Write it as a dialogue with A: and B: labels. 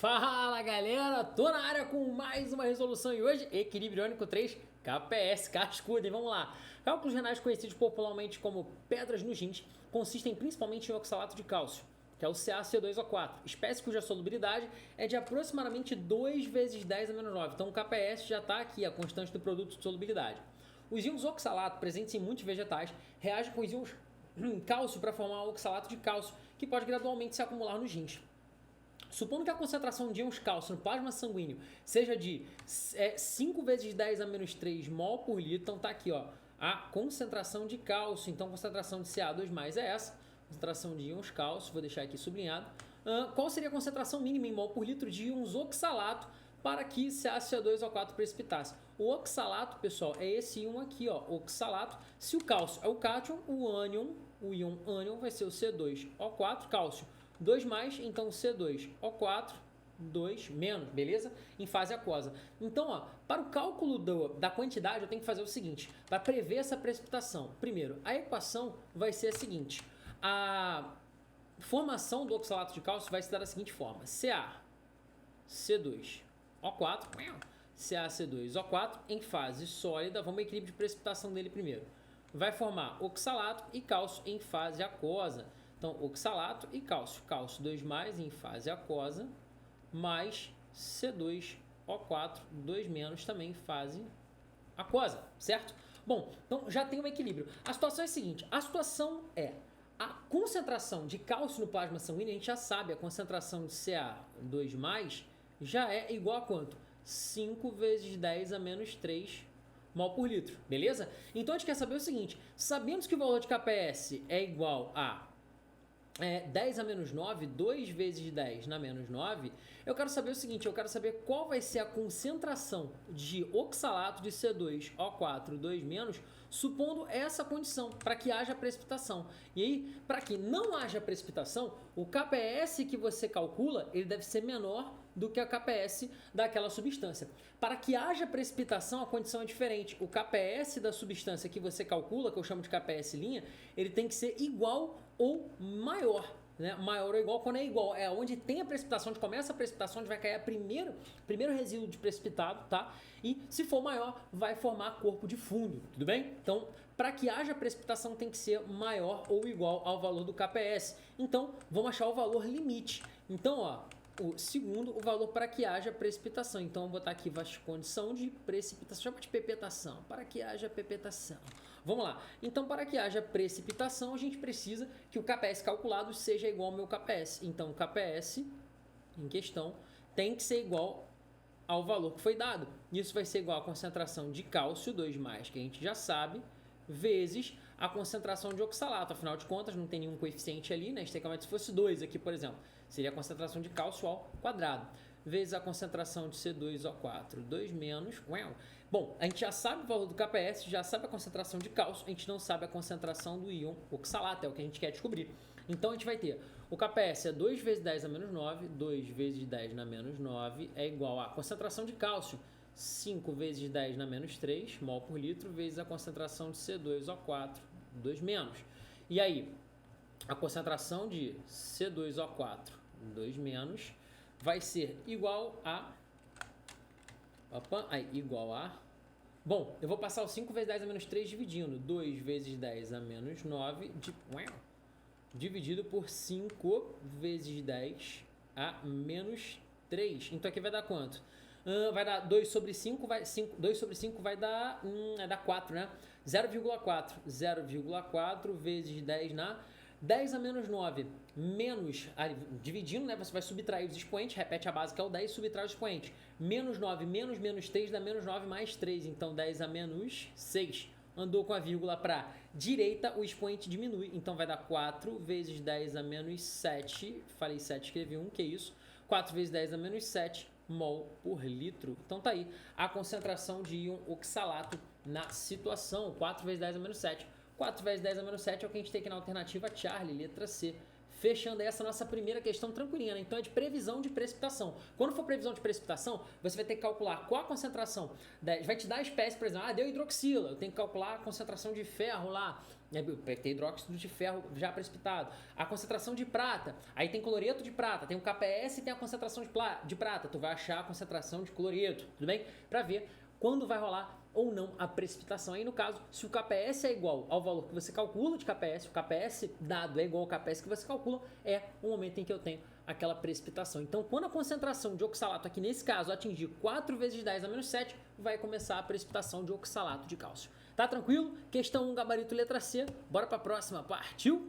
A: Fala galera, tô na área com mais uma resolução e hoje equilíbrio iônico 3 KPS, cascudo, e vamos lá. Cálculos renais conhecidos popularmente como pedras nos rins consistem principalmente em oxalato de cálcio, que é o CaCO2O4, espécie cuja solubilidade é de aproximadamente 2 vezes 10 a menos 9, então o KPS já está aqui, a constante do produto de solubilidade. Os íons oxalato presentes em muitos vegetais reagem com os íons cálcio para formar o oxalato de cálcio, que pode gradualmente se acumular nos rins. Supondo que a concentração de íons cálcio no plasma sanguíneo seja de 5 vezes 10 a menos 3 mol por litro, então tá aqui ó, a concentração de cálcio, então a concentração de Ca2+ é essa, concentração de íons cálcio, vou deixar aqui sublinhado. Qual seria a concentração mínima em mol por litro de íons oxalato para que CaCO2O4 precipitasse? O oxalato, pessoal, é esse íon aqui, ó, oxalato. Se o cálcio é o cátion, o íon ânion vai ser o C2O4, cálcio 2+, então C2O4, 2-, beleza? Em fase aquosa. Então, ó, para o cálculo da quantidade, eu tenho que fazer o seguinte, para prever essa precipitação. Primeiro, a equação vai ser a seguinte, a formação do oxalato de cálcio vai se dar da seguinte forma, CaC2O4, CaC2O4 em fase sólida, vamos ao equilíbrio de precipitação dele primeiro. Vai formar oxalato e cálcio em fase aquosa. Então, oxalato e cálcio. Cálcio 2+ em fase aquosa, mais C2O4, 2- também em fase aquosa, certo? Bom, então já tem um equilíbrio. A situação é a seguinte, a situação é a concentração de cálcio no plasma sanguíneo, a gente já sabe, a concentração de Ca2+ já é igual a quanto? 5 vezes 10 a menos 3 mol por litro, beleza? Então a gente quer saber o seguinte, sabemos que o valor de KPS é igual a 10 a menos 9, 2 vezes 10 na menos 9, eu quero saber o seguinte, eu quero saber qual vai ser a concentração de oxalato de C2O4, 2-, supondo essa condição, para que haja precipitação. E aí, para que não haja precipitação, o KPS que você calcula, ele deve ser menor do que a KPS daquela substância. Para que haja precipitação, a condição é diferente. O KPS da substância que você calcula, que eu chamo de KPS', ele tem que ser igual ou maior, né? Maior ou igual, quando é igual, é onde tem a precipitação, onde começa a precipitação, onde vai cair primeiro resíduo de precipitado, tá? E se for maior, vai formar corpo de fundo, tudo bem? Então, para que haja precipitação tem que ser maior ou igual ao valor do KPS. Então, vamos achar o valor limite. Então, ó, o segundo, o valor para que haja precipitação. Então, eu vou botar aqui condição de precipitação, chama de pepetação, para que haja pepetação. Vamos lá. Então, para que haja precipitação, a gente precisa que o KPS calculado seja igual ao meu KPS. Então, o KPS em questão tem que ser igual ao valor que foi dado. Isso vai ser igual à concentração de cálcio, 2+, que a gente já sabe, vezes a concentração de oxalato. Afinal de contas, não tem nenhum coeficiente ali, né? A gente tem que se fosse 2 aqui, por exemplo, seria a concentração de cálcio ao quadrado, vezes a concentração de C2O4, 2-. Bom, a gente já sabe o valor do KPS, já sabe a concentração de cálcio, a gente não sabe a concentração do íon oxalato, é o que a gente quer descobrir. Então, a gente vai ter, o KPS é 2 vezes 10 a menos 9, 2 vezes 10 na menos 9 é igual a concentração de cálcio, 5 vezes 10 na menos 3 mol por litro, vezes a concentração de C2O4, 2-. E aí, a concentração de C2O4, 2-, vai ser igual a... Bom, eu vou passar o 5 vezes 10 a menos 3 dividindo. 2 vezes 10 a menos 9 dividido por 5 vezes 10 a menos 3. Então aqui vai dar quanto? Vai dar 2 sobre 5, 2 sobre 5 vai dar, vai dar 4, né? 0,4. 0,4 vezes 10 na 10 a menos 9, menos, dividindo, né? Você vai subtrair os expoentes, repete a base que é o 10, subtrai os expoentes. Menos 9 menos menos 3 dá menos 9 mais 3, então 10 a menos 6. Andou com a vírgula para direita, o expoente diminui, então vai dar 4 vezes 10 a menos 7, falei 7, escrevi 1, que isso? 4 vezes 10 a menos 7 mol por litro. Então tá aí a concentração de íon oxalato na situação, 4 vezes 10 a menos 7. 4 vezes 10 a menos 7 é o que a gente tem aqui na alternativa Charlie, letra C. fechando aí essa nossa primeira questão tranquilinha, né? Então é de previsão de precipitação. Quando for previsão de precipitação, você vai ter que calcular qual a concentração, vai te dar a espécie, por exemplo, deu hidroxila, eu tenho que calcular a concentração de ferro lá, tem hidróxido de ferro já precipitado, a concentração de prata, aí tem cloreto de prata, tem o KPS e tem a concentração de prata, tu vai achar a concentração de cloreto, tudo bem? Para ver quando vai rolar ou não a precipitação. Aí no caso, se o KPS é igual ao valor que você calcula de KPS, o KPS dado é igual ao KPS que você calcula, é o momento em que eu tenho aquela precipitação. Então, quando a concentração de oxalato aqui nesse caso atingir 4 vezes 10 a menos 7, vai começar a precipitação de oxalato de cálcio. Tá tranquilo? Questão 1, gabarito letra C. Bora para a próxima. Partiu?